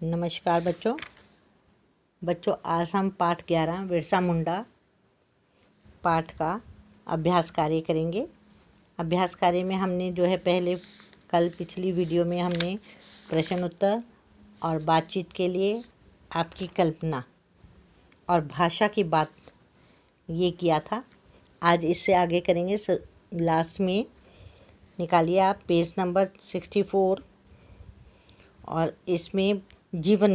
नमस्कार बच्चों आज हम पाठ 11 बिरसा मुंडा पाठ का अभ्यास कार्य करेंगे। अभ्यास कार्य में हमने जो है पिछली वीडियो में हमने प्रश्न उत्तर और बातचीत के लिए आपकी कल्पना और भाषा की बात ये किया था। आज इससे आगे करेंगे। लास्ट में निकालिए आप पेज नंबर 64 और इसमें जीवन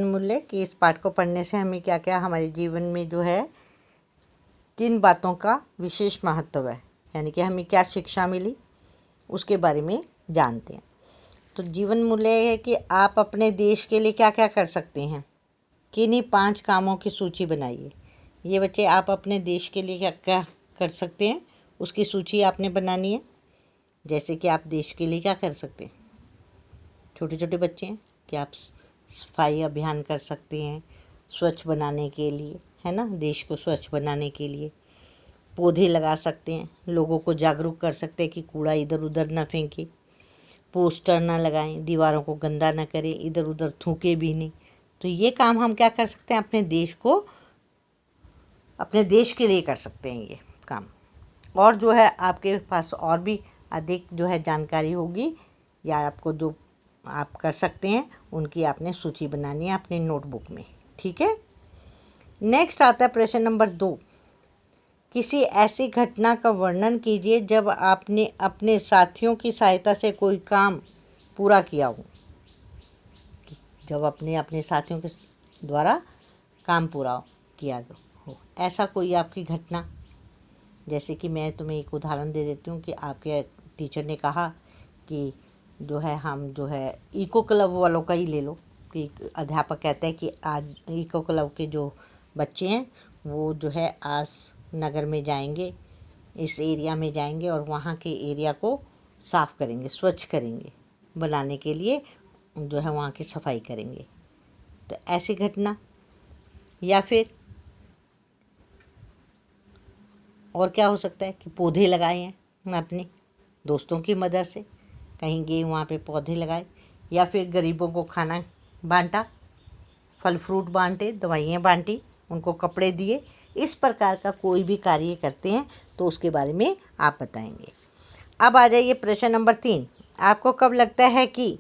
मूल्य कि इस पाठ को पढ़ने से हमें क्या क्या हमारे जीवन में जो है किन बातों का विशेष महत्व है, यानी कि हमें क्या शिक्षा मिली उसके बारे में जानते हैं। तो जीवन मूल्य है कि आप अपने देश के लिए क्या क्या कर सकते हैं। किन्हीं 5 कामों की सूची बनाइए। ये बच्चे आप अपने देश के लिए क्या क्या कर सकते हैं उसकी सूची आपने बनानी है। जैसे कि आप देश के लिए क्या कर सकते हैं, छोटे छोटे बच्चे हैं कि आप सफाई अभियान कर सकते हैं स्वच्छ बनाने के लिए, है ना, देश को स्वच्छ बनाने के लिए। पौधे लगा सकते हैं, लोगों को जागरूक कर सकते हैं कि कूड़ा इधर उधर ना फेंके, पोस्टर ना लगाएं, दीवारों को गंदा ना करें, इधर उधर थूके भी नहीं। तो ये काम हम क्या कर सकते हैं, अपने देश के लिए कर सकते हैं ये काम। और जो है आपके पास और भी अधिक जो है जानकारी होगी या आपको जो आप कर सकते हैं उनकी आपने सूची बनानी है अपनी नोटबुक में, ठीक है। नेक्स्ट आता है प्रश्न नंबर 2। किसी ऐसी घटना का वर्णन कीजिए जब आपने अपने साथियों की सहायता से कोई काम पूरा किया हो। जब अपने साथियों के द्वारा काम पूरा किया हो, ऐसा कोई आपकी घटना। जैसे कि मैं तुम्हें एक उदाहरण दे देती हूँ कि आपके टीचर ने कहा कि जो है हम जो है इको क्लब वालों का ही ले लो कि अध्यापक कहते हैं कि आज इको क्लब के जो बच्चे हैं वो जो है आस नगर में जाएंगे, इस एरिया में जाएंगे और वहाँ के एरिया को साफ़ करेंगे, स्वच्छ करेंगे, बनाने के लिए जो है वहाँ की सफाई करेंगे। तो ऐसी घटना। या फिर और क्या हो सकता है कि पौधे लगाए हैं अपने दोस्तों की मदद से, कहीं गए वहाँ पे पौधे लगाए, या फिर गरीबों को खाना बांटा, फल फ्रूट बांटे, दवाइयाँ बांटी, उनको कपड़े दिए। इस प्रकार का कोई भी कार्य करते हैं तो उसके बारे में आप बताएंगे। अब आ जाइए प्रश्न नंबर 3। आपको कब लगता है कि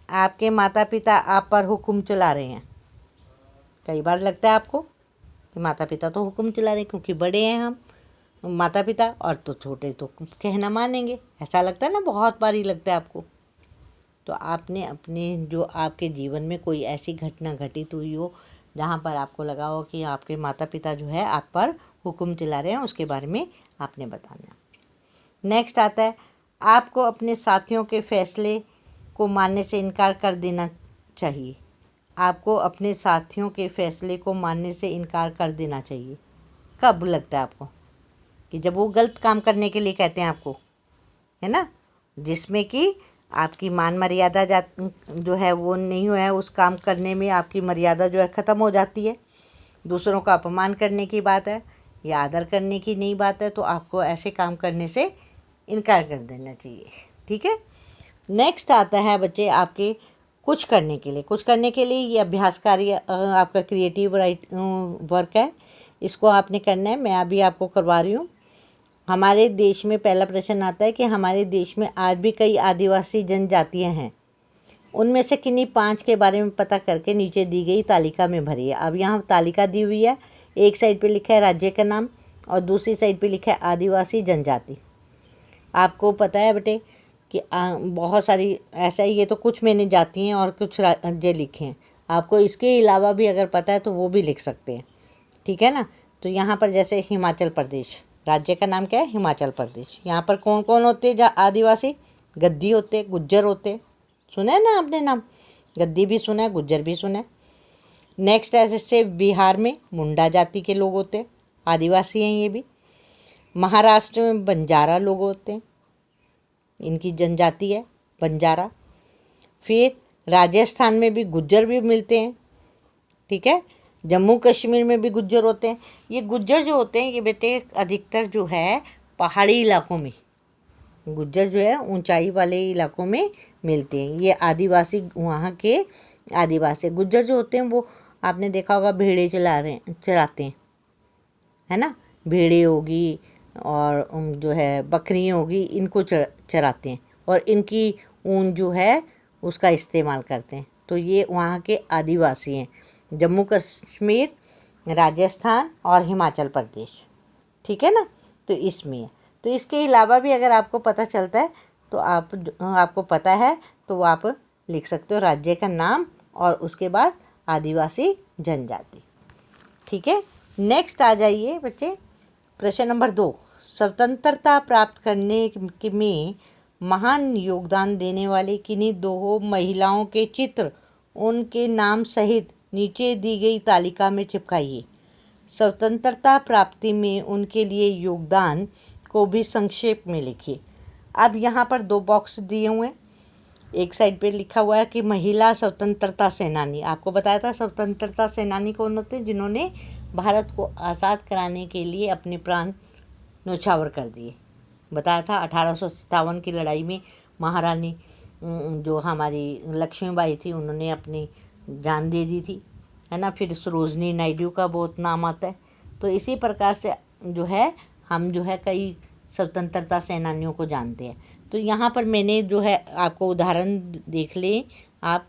आपके माता पिता आप पर हुक्म चला रहे हैं। कई बार लगता है आपको कि माता पिता तो हुक्म चला रहे हैं क्योंकि बड़े हैं हम माता पिता, और तो छोटे तो कहना मानेंगे, ऐसा लगता है ना, बहुत बार ही लगता है आपको। तो आपने अपने जो आपके जीवन में कोई ऐसी घटना घटित हुई हो जहाँ पर आपको लगा हो कि आपके माता पिता जो है आप पर हुक्म चला रहे हैं, उसके बारे में आपने बताना। नेक्स्ट आता है, आपको अपने साथियों के फैसले को मानने से इनकार कर देना चाहिए। आपको अपने साथियों के फैसले को मानने से इनकार कर देना चाहिए। कब लगता है आपको कि जब वो गलत काम करने के लिए कहते हैं आपको, है ना, जिसमें कि आपकी मान मर्यादा जो है वो नहीं हुआ है, उस काम करने में आपकी मर्यादा जो है ख़त्म हो जाती है, दूसरों का अपमान करने की बात है या आदर करने की नहीं बात है, तो आपको ऐसे काम करने से इनकार कर देना चाहिए, ठीक है। नेक्स्ट आता है बच्चे आपके कुछ करने के लिए ये अभ्यास कार्य आपका क्रिएटिव वर्क है, इसको आपने करना है। मैं अभी आपको करवा रही हूँ। हमारे देश में पहला प्रश्न आता है कि हमारे देश में आज भी कई आदिवासी जनजातियां हैं, उनमें से किन्हीं 5 के बारे में पता करके नीचे दी गई तालिका में भरिए। अब यहाँ तालिका दी हुई है, एक साइड पे लिखा है राज्य का नाम और दूसरी साइड पे लिखा है आदिवासी जनजाति। आपको पता है बेटे कि बहुत सारी ऐसा ही, ये तो कुछ मैंने जाती हैं और कुछ राज्य लिखे हैं। आपको इसके अलावा भी अगर पता है तो वो भी लिख सकते हैं, ठीक है ना। तो यहाँ पर जैसे हिमाचल प्रदेश, राज्य का नाम क्या है, हिमाचल प्रदेश। यहाँ पर कौन कौन होते हैं आदिवासी, गद्दी होते, गुज्जर होते, सुना है ना आपने नाम, गद्दी भी सुना है, गुज्जर भी सुना है। नेक्स्ट ऐसे बिहार में मुंडा जाति के लोग होते हैं, आदिवासी हैं ये भी। महाराष्ट्र में बंजारा लोग होते हैं, इनकी जनजाति है बंजारा। फिर राजस्थान में भी गुज्जर भी मिलते हैं, ठीक है। जम्मू कश्मीर में भी गुज्जर होते हैं। ये गुज्जर जो होते हैं ये बेटे अधिकतर जो है पहाड़ी इलाकों में गुज्जर जो है ऊंचाई वाले इलाकों में मिलते हैं। ये आदिवासी, वहाँ के आदिवासी गुज्जर जो होते हैं वो आपने देखा होगा भेड़े चराते हैं, है ना। भेड़े होगी और जो है बकरियाँ होगी, इनको चराते हैं और इनकी ऊन जो है उसका इस्तेमाल करते हैं। तो ये वहाँ के आदिवासी हैं, जम्मू कश्मीर, राजस्थान और हिमाचल प्रदेश, ठीक है ना। तो इसमें है। तो इसके अलावा भी अगर आपको पता चलता है तो आपको पता है तो आप लिख सकते हो राज्य का नाम और उसके बाद आदिवासी जनजाति, ठीक है। नेक्स्ट आ जाइए बच्चे, प्रश्न नंबर 2। स्वतंत्रता प्राप्त करने में महान योगदान देने वाली किन्हीं 2 महिलाओं के चित्र उनके नाम सहित नीचे दी गई तालिका में चिपकाइए। स्वतंत्रता प्राप्ति में उनके लिए योगदान को भी संक्षेप में लिखिए। अब यहाँ पर 2 बॉक्स दिए हुए हैं। एक साइड पे लिखा हुआ है कि महिला स्वतंत्रता सेनानी। आपको बताया था स्वतंत्रता सेनानी कौन होते हैं, जिन्होंने भारत को आज़ाद कराने के लिए अपने प्राण न्यौछावर कर दिए। बताया था 1857 की लड़ाई में महारानी जो हमारी लक्ष्मीबाई थी, उन्होंने अपनी जान दे दी थी, है ना। फिर सरोजनी नायडू का बहुत नाम आता है। तो इसी प्रकार से जो है हम जो है कई स्वतंत्रता सेनानियों को जानते हैं। तो यहाँ पर मैंने जो है आपको उदाहरण देख लें आप,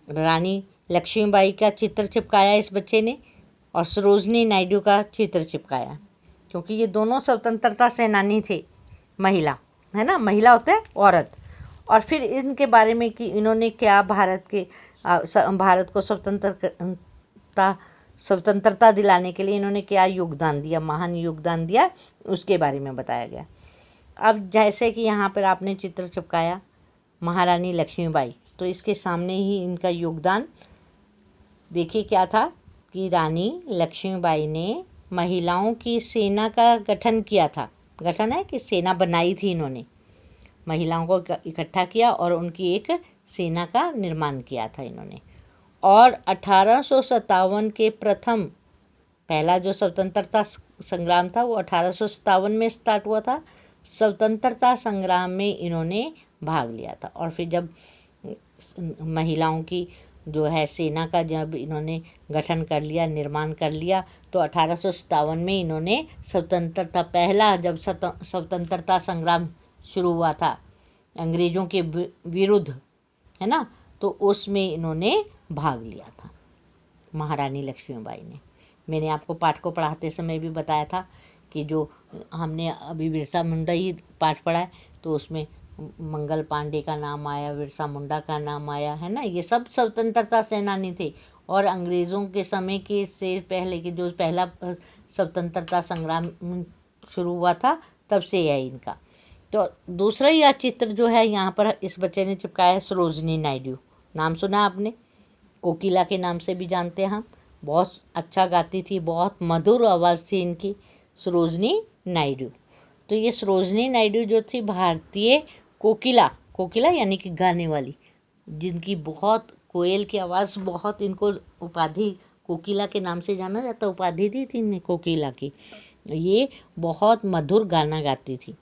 रानी लक्ष्मीबाई का चित्र चिपकाया इस बच्चे ने और सरोजनी नायडू का चित्र चिपकाया, क्योंकि ये दोनों स्वतंत्रता सेनानी थे, महिला, है ना। महिला होते हैं औरत। और फिर इनके बारे में कि इन्होंने क्या भारत को स्वतंत्रता दिलाने के लिए इन्होंने क्या योगदान दिया, महान योगदान दिया, उसके बारे में बताया गया। अब जैसे कि यहाँ पर आपने चित्र चिपकाया महारानी लक्ष्मीबाई, तो इसके सामने ही इनका योगदान देखिए क्या था कि रानी लक्ष्मीबाई ने महिलाओं की सेना का गठन किया था। गठन है कि सेना बनाई थी इन्होंने, महिलाओं को इकट्ठा किया और उनकी एक सेना का निर्माण किया था इन्होंने। और 1857 के पहला जो स्वतंत्रता संग्राम था वो 1857 में स्टार्ट हुआ था। स्वतंत्रता संग्राम में इन्होंने भाग लिया था। और फिर जब महिलाओं की जो है सेना का जब इन्होंने गठन कर लिया, निर्माण कर लिया, तो 1857 में इन्होंने स्वतंत्रता, पहला जब स्वतंत्रता संग्राम शुरू हुआ था अंग्रेज़ों के विरुद्ध, है ना, तो उसमें इन्होंने भाग लिया था महारानी लक्ष्मीबाई ने। मैंने आपको पाठ को पढ़ाते समय भी बताया था कि जो हमने अभी बिरसा मुंडा ही पाठ पढ़ा है, तो उसमें मंगल पांडे का नाम आया, बिरसा मुंडा का नाम आया, है ना। ये सब स्वतंत्रता सेनानी थे। और अंग्रेज़ों के समय के से पहले के जो पहला स्वतंत्रता संग्राम शुरू हुआ था तब से है इनका। तो दूसरा यह चित्र जो है यहाँ पर इस बच्चे ने चिपकाया है सरोजनी नायडू। नाम सुना आपने, कोकिला के नाम से भी जानते हैं हम। बहुत अच्छा गाती थी, बहुत मधुर आवाज़ थी इनकी, सरोजनी नायडू। तो ये सरोजनी नायडू जो थी भारतीय कोकिला यानी कि गाने वाली, जिनकी बहुत कोयल की आवाज़, बहुत इनको उपाधि कोकिला के नाम से जाना जाता, उपाधि दी थी इन्हें कोकिला की। ये बहुत मधुर गाना गाती थी।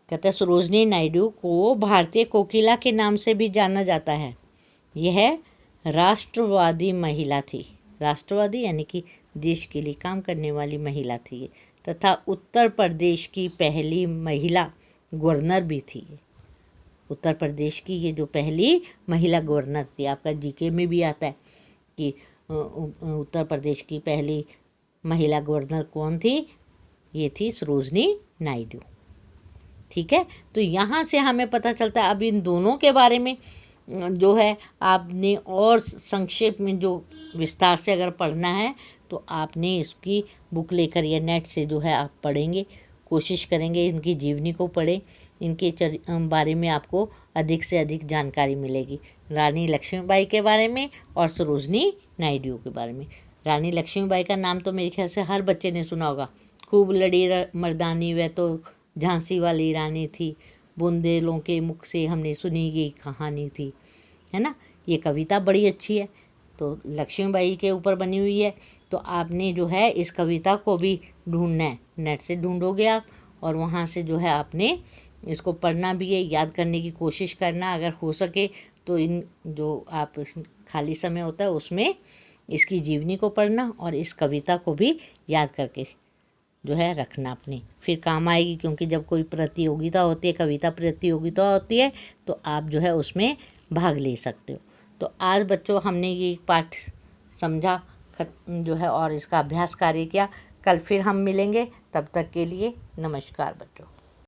कहते हैं सरोजनी नायडू को भारतीय कोकिला के नाम से भी जाना जाता है। यह राष्ट्रवादी महिला थी, राष्ट्रवादी यानी कि देश के लिए काम करने वाली महिला थी, तथा उत्तर प्रदेश की पहली महिला गवर्नर भी थी। उत्तर प्रदेश की ये जो पहली महिला गवर्नर थी, आपका जीके में भी आता है कि उत्तर प्रदेश की पहली महिला गवर्नर कौन थी, ये थी सरोजनी नायडू, ठीक है। तो यहाँ से हमें पता चलता है। अब इन दोनों के बारे में जो है आपने और संक्षेप में जो विस्तार से अगर पढ़ना है तो आपने इसकी बुक लेकर या नेट से जो है आप पढ़ेंगे, कोशिश करेंगे इनकी जीवनी को पढ़ें, इनके बारे में आपको अधिक से अधिक जानकारी मिलेगी, रानी लक्ष्मीबाई के बारे में और सरोजनी नायडू के बारे में। रानी लक्ष्मीबाई का नाम तो मेरे ख्याल से हर बच्चे ने सुना होगा। खूब लड़ी मर्दानी वह तो झांसी वाली रानी थी, बुंदेलों के मुख से हमने सुनी ये कहानी थी, है ना। ये कविता बड़ी अच्छी है, तो लक्ष्मीबाई के ऊपर बनी हुई है। तो आपने जो है इस कविता को भी ढूंढना है, नेट से ढूंढोगे आप और वहाँ से जो है आपने इसको पढ़ना भी है, याद करने की कोशिश करना, अगर हो सके तो इन जो आप खाली समय होता है उसमें इसकी जीवनी को पढ़ना और इस कविता को भी याद करके जो है रखना अपनी, फिर काम आएगी। क्योंकि जब कोई प्रतियोगिता होती है, कविता प्रतियोगिता होती है, तो आप जो है उसमें भाग ले सकते हो। तो आज बच्चों हमने ये पाठ समझा जो है और इसका अभ्यास कार्य किया। कल फिर हम मिलेंगे, तब तक के लिए नमस्कार बच्चों।